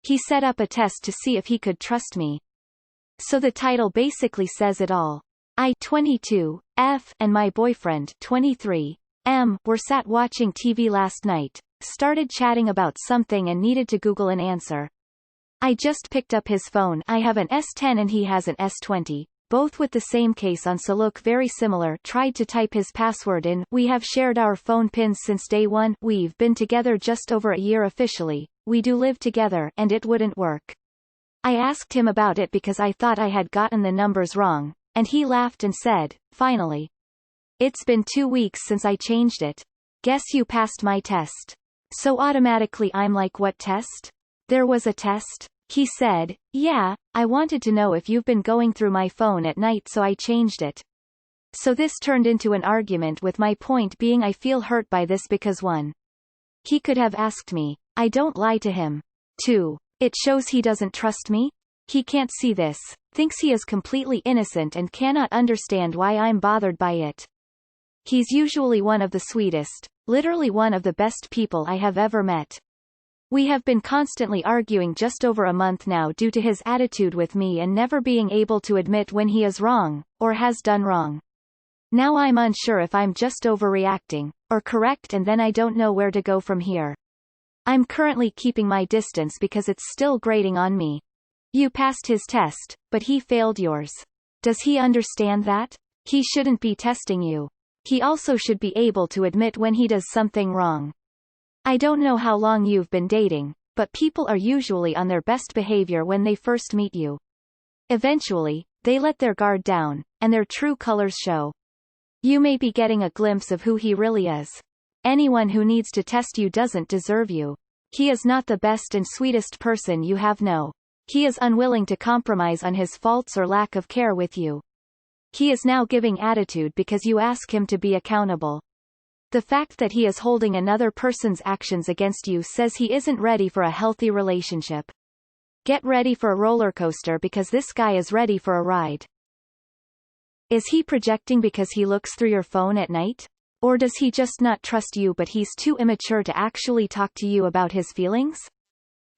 He set up a test to see if he could trust me. So the title basically says it all. I, 22, F, and my boyfriend, 23, M, were sat watching TV last night, started chatting about something and needed to Google an answer. I just picked up his phone. I have an S10 and he has an S20, both with the same case on, so look very similar. Tried to type his password in. We have shared our phone pins since day one. We've been together just over a year officially. We do live together, and it wouldn't work. I asked him about it because I thought I had gotten the numbers wrong, and he laughed and said, finally. It's been 2 weeks since I changed it. Guess you passed my test. So automatically I'm like, what test? There was a test? He said, yeah, I wanted to know if you've been going through my phone at night, so I changed it. So this turned into an argument, with my point being I feel hurt by this because 1. He could have asked me. I don't lie to him. 2. It shows he doesn't trust me. He can't see this, thinks he is completely innocent and cannot understand why I'm bothered by it. He's usually one of the sweetest, literally one of the best people I have ever met. We have been constantly arguing just over a month now due to his attitude with me and never being able to admit when he is wrong, or has done wrong. Now I'm unsure if I'm just overreacting, or correct, and then I don't know where to go from here. I'm currently keeping my distance because it's still grating on me. You passed his test, but he failed yours. Does he understand that? He shouldn't be testing you. He also should be able to admit when he does something wrong. I don't know how long you've been dating, but people are usually on their best behavior when they first meet you. Eventually, they let their guard down, and their true colors show. You may be getting a glimpse of who he really is. Anyone who needs to test you doesn't deserve you. He is not the best and sweetest person you have. No. He is unwilling to compromise on his faults or lack of care with you. He is now giving attitude because you ask him to be accountable. The fact that he is holding another person's actions against you says he isn't ready for a healthy relationship. Get ready for a roller coaster because this guy is ready for a ride. Is he projecting because he looks through your phone at night? Or does he just not trust you but he's too immature to actually talk to you about his feelings?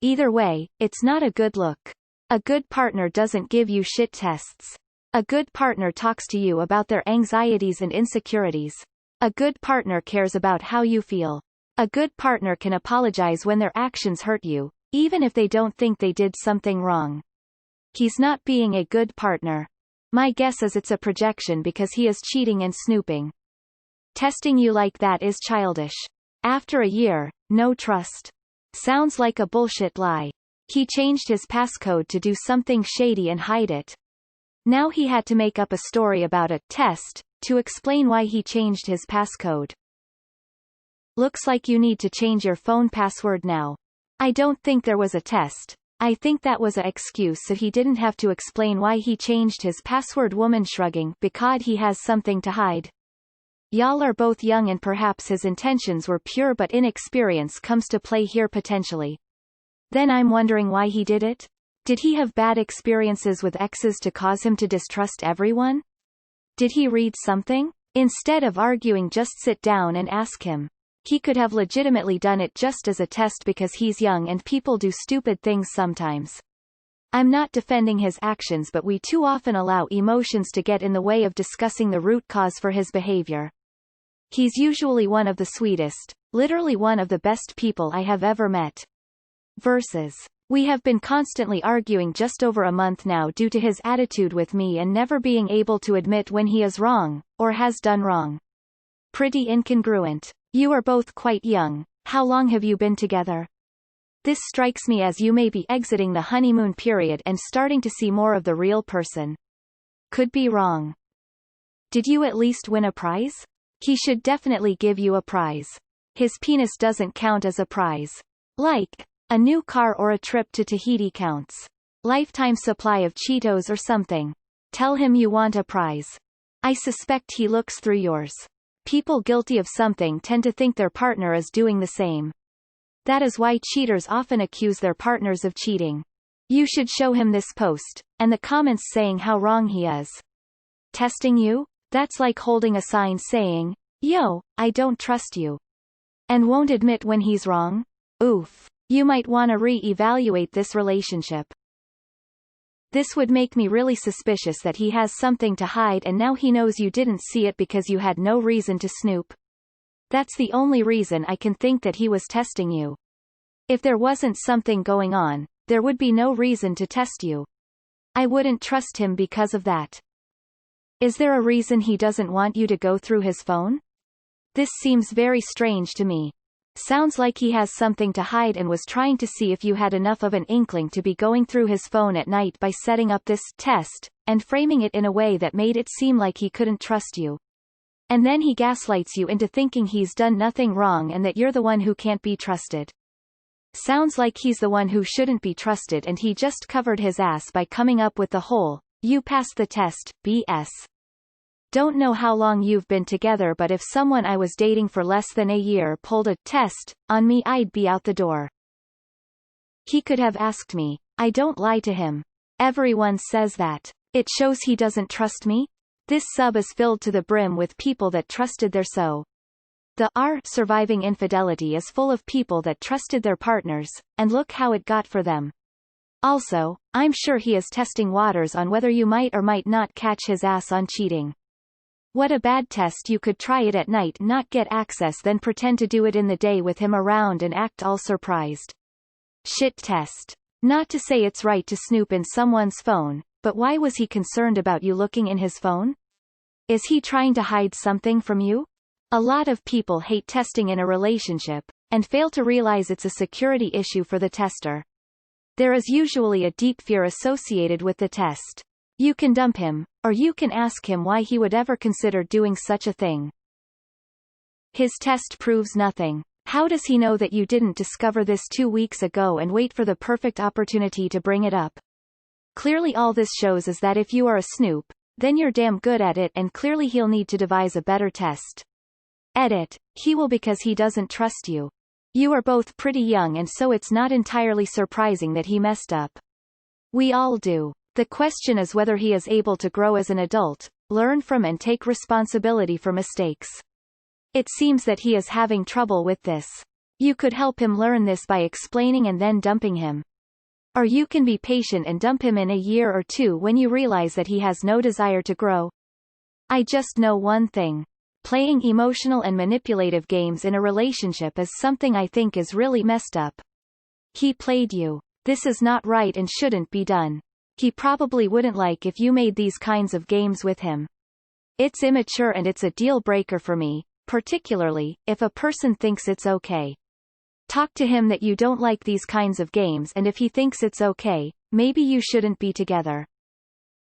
Either way, it's not a good look. A good partner doesn't give you shit tests. A good partner talks to you about their anxieties and insecurities. A good partner cares about how you feel. A good partner can apologize when their actions hurt you, even if they don't think they did something wrong. He's not being a good partner. My guess is it's a projection because he is cheating and snooping. Testing you like that is childish. After a year, no trust. Sounds like a bullshit lie. He changed his passcode to do something shady and hide it. Now he had to make up a story about a test to explain why he changed his passcode. Looks like you need to change your phone password now. I don't think there was a test. I think that was a excuse so he didn't have to explain why he changed his password. Woman shrugging, because he has something to hide. Y'all are both young and perhaps his intentions were pure but inexperience comes to play here potentially. Then I'm wondering why he did it? Did he have bad experiences with exes to cause him to distrust everyone? Did he read something? Instead of arguing, just sit down and ask him. He could have legitimately done it just as a test because he's young and people do stupid things sometimes. I'm not defending his actions, but we too often allow emotions to get in the way of discussing the root cause for his behavior. He's usually one of the sweetest, literally one of the best people I have ever met. Versus. We have been constantly arguing just over a month now due to his attitude with me and never being able to admit when he is wrong, or has done wrong. Pretty incongruent. You are both quite young. How long have you been together? This strikes me as you may be exiting the honeymoon period and starting to see more of the real person. Could be wrong. Did you at least win a prize? He should definitely give you a prize. His penis doesn't count as a prize. Like a new car or a trip to Tahiti counts. Lifetime supply of Cheetos or something. Tell him you want a prize. I suspect he looks through yours. People guilty of something tend to think their partner is doing the same. That is why cheaters often accuse their partners of cheating. You should show him this post, and the comments saying how wrong he is. Testing you? That's like holding a sign saying, "Yo, I don't trust you." And won't admit when he's wrong? Oof. You might want to re-evaluate this relationship. This would make me really suspicious that he has something to hide and now he knows you didn't see it because you had no reason to snoop. That's the only reason I can think that he was testing you. If there wasn't something going on, there would be no reason to test you. I wouldn't trust him because of that. Is there a reason he doesn't want you to go through his phone? This seems very strange to me. Sounds like he has something to hide and was trying to see if you had enough of an inkling to be going through his phone at night by setting up this test, and framing it in a way that made it seem like he couldn't trust you. And then he gaslights you into thinking he's done nothing wrong and that you're the one who can't be trusted. Sounds like he's the one who shouldn't be trusted and he just covered his ass by coming up with the whole, "You passed the test" BS. Don't know how long you've been together, but if someone I was dating for less than a year pulled a test on me, I'd be out the door. He could have asked me. I don't lie to him. Everyone says that. It shows he doesn't trust me? This sub is filled to the brim with people that trusted their surviving infidelity is full of people that trusted their partners, and look how it got for them. Also, I'm sure he is testing waters on whether you might or might not catch his ass on cheating. What a bad test. You could try it at night, not get access, then pretend to do it in the day with him around and act all surprised. Shit test. Not to say it's right to snoop in someone's phone, but why was he concerned about you looking in his phone? Is he trying to hide something from you? A lot of people hate testing in a relationship, and fail to realize it's a security issue for the tester. There is usually a deep fear associated with the test. You can dump him, or you can ask him why he would ever consider doing such a thing. His test proves nothing. How does he know that you didn't discover this 2 weeks ago and wait for the perfect opportunity to bring it up? Clearly all this shows is that if you are a snoop, then you're damn good at it, and clearly he'll need to devise a better test. Edit. He will, because he doesn't trust you. You are both pretty young, and so it's not entirely surprising that he messed up. We all do. The question is whether he is able to grow as an adult, learn from and take responsibility for mistakes. It seems that he is having trouble with this. You could help him learn this by explaining and then dumping him. Or you can be patient and dump him in a year or two when you realize that he has no desire to grow. I just know one thing. Playing emotional and manipulative games in a relationship is something I think is really messed up. He played you. This is not right and shouldn't be done. He probably wouldn't like if you made these kinds of games with him. It's immature and it's a deal breaker for me, particularly if a person thinks it's okay. Talk to him that you don't like these kinds of games, and if he thinks it's okay, maybe you shouldn't be together.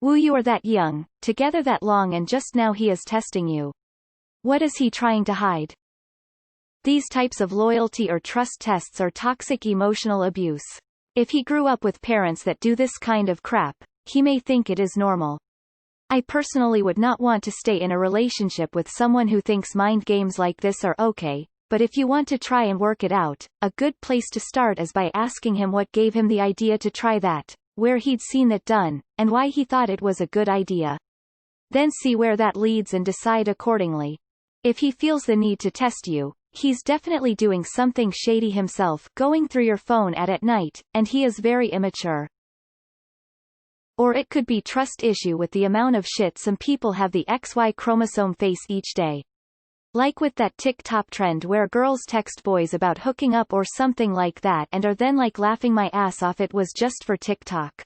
Woo, you are that young, together that long, and just now he is testing you. What is he trying to hide? These types of loyalty or trust tests are toxic emotional abuse. If he grew up with parents that do this kind of crap, he may think it is normal. I personally would not want to stay in a relationship with someone who thinks mind games like this are okay, but if you want to try and work it out, a good place to start is by asking him what gave him the idea to try that, where he'd seen that done, and why he thought it was a good idea. Then see where that leads and decide accordingly. If he feels the need to test you, he's definitely doing something shady himself, going through your phone at night, and he is very immature. Or it could be trust issue with the amount of shit some people have the XY chromosome face each day. Like with that TikTok trend where girls text boys about hooking up or something like that and are then like laughing my ass off. It was just for TikTok.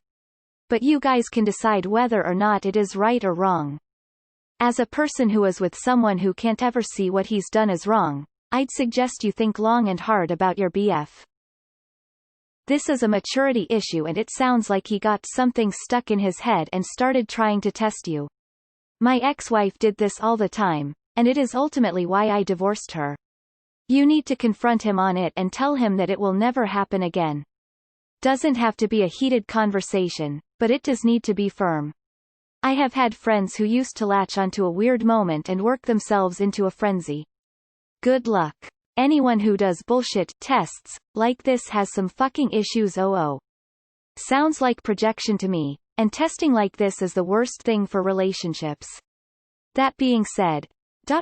But you guys can decide whether or not it is right or wrong. As a person who is with someone who can't ever see what he's done as wrong, I'd suggest you think long and hard about your BF. This is a maturity issue, and it sounds like he got something stuck in his head and started trying to test you. My ex-wife did this all the time, and it is ultimately why I divorced her. You need to confront him on it and tell him that it will never happen again. Doesn't have to be a heated conversation, but it does need to be firm. I have had friends who used to latch onto a weird moment and work themselves into a frenzy. Good luck. Anyone who does bullshit tests like this has some fucking issues. Sounds like projection to me, and testing like this is the worst thing for relationships. That being said,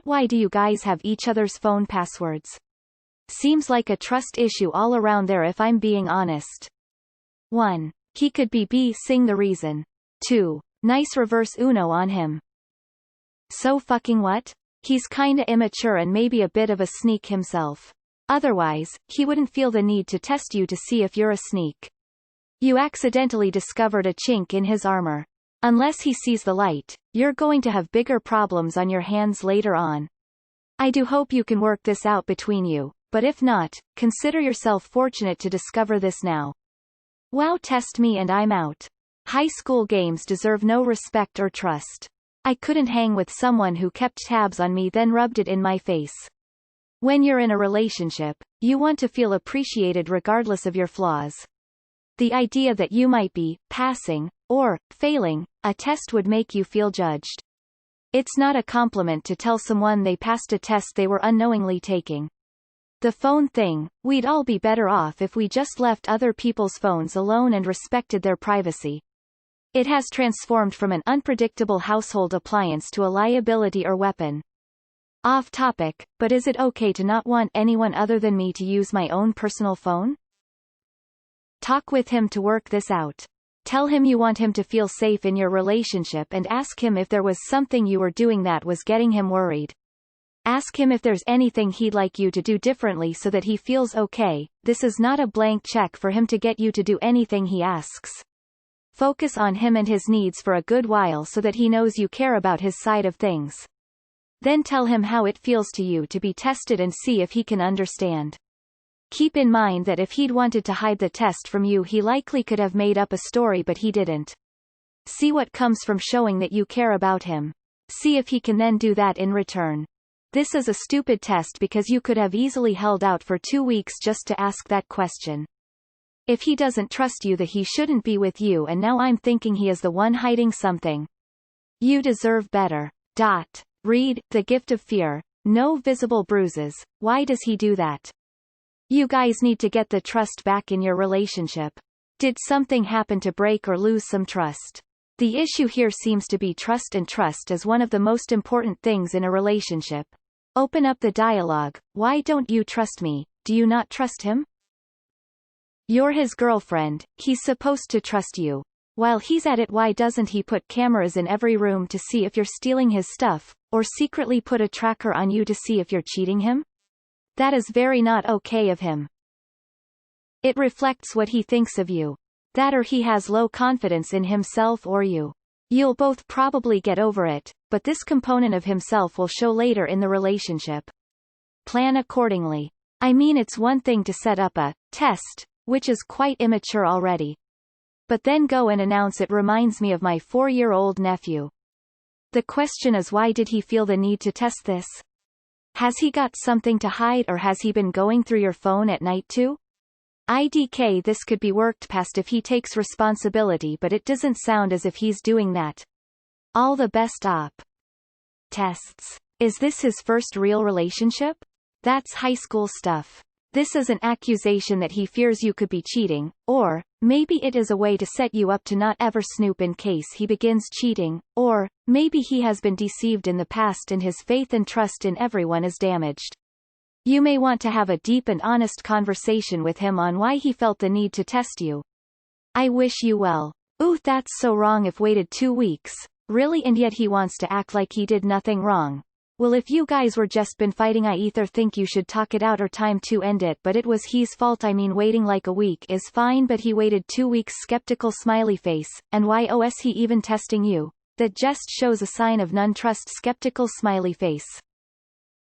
why do you guys have each other's phone passwords? Seems like a trust issue all around there if I'm being honest. 1. He could be B-sing the reason. 2. Nice reverse Uno on him. So fucking what? He's kinda immature and maybe a bit of a sneak himself. Otherwise, he wouldn't feel the need to test you to see if you're a sneak. You accidentally discovered a chink in his armor. Unless he sees the light, you're going to have bigger problems on your hands later on. I do hope you can work this out between you, but if not, consider yourself fortunate to discover this now. Wow, test me and I'm out. High school games deserve no respect or trust. I couldn't hang with someone who kept tabs on me then rubbed it in my face. When you're in a relationship, you want to feel appreciated regardless of your flaws. The idea that you might be passing or failing a test would make you feel judged. It's not a compliment to tell someone they passed a test they were unknowingly taking. The phone thing, we'd all be better off if we just left other people's phones alone and respected their privacy. It has transformed from an unpredictable household appliance to a liability or weapon. Off topic, but is it okay to not want anyone other than me to use my own personal phone? Talk with him to work this out. Tell him you want him to feel safe in your relationship and ask him if there was something you were doing that was getting him worried. Ask him if there's anything he'd like you to do differently so that he feels okay. This is not a blank check for him to get you to do anything he asks. Focus on him and his needs for a good while so that he knows you care about his side of things. Then tell him how it feels to you to be tested and see if he can understand. Keep in mind that if he'd wanted to hide the test from you, he likely could have made up a story, but he didn't. See what comes from showing that you care about him. See if he can then do that in return. This is a stupid test because you could have easily held out for 2 weeks just to ask that question. If he doesn't trust you, that he shouldn't be with you, and now I'm thinking he is the one hiding something. You deserve better. Read The Gift of Fear. No visible bruises. Why does he do that? You guys need to get the trust back in your relationship. Did something happen to break or lose some trust? The issue here seems to be trust, and trust is one of the most important things in a relationship. Open up the dialogue. Why don't you trust me? Do you not trust him? You're his girlfriend, he's supposed to trust you. While he's at it, why doesn't he put cameras in every room to see if you're stealing his stuff, or secretly put a tracker on you to see if you're cheating him? That is very not okay of him. It reflects what he thinks of you. That or he has low confidence in himself or you. You'll both probably get over it, but this component of himself will show later in the relationship. Plan accordingly. I mean, it's one thing to set up a test, which is quite immature already. But then go and announce it reminds me of my 4-year-old nephew. The question is, why did he feel the need to test this? Has he got something to hide, or has he been going through your phone at night too? IDK, this could be worked past if he takes responsibility, but it doesn't sound as if he's doing that. All the best op. Tests. Is this his first real relationship? That's high school stuff. This is an accusation that he fears you could be cheating, or maybe it is a way to set you up to not ever snoop in case he begins cheating, or maybe he has been deceived in the past and his faith and trust in everyone is damaged. You may want to have a deep and honest conversation with him on why he felt the need to test you. I wish you well. Ooh, that's so wrong if waited 2 weeks. Really? And yet he wants to act like he did nothing wrong. Well, if you guys were just been fighting, I either think you should talk it out or time to end it, but it was his fault. I mean, waiting like a week is fine, but he waited 2 weeks. Skeptical smiley face. And why was he even testing you? That just shows a sign of none trust. Skeptical smiley face.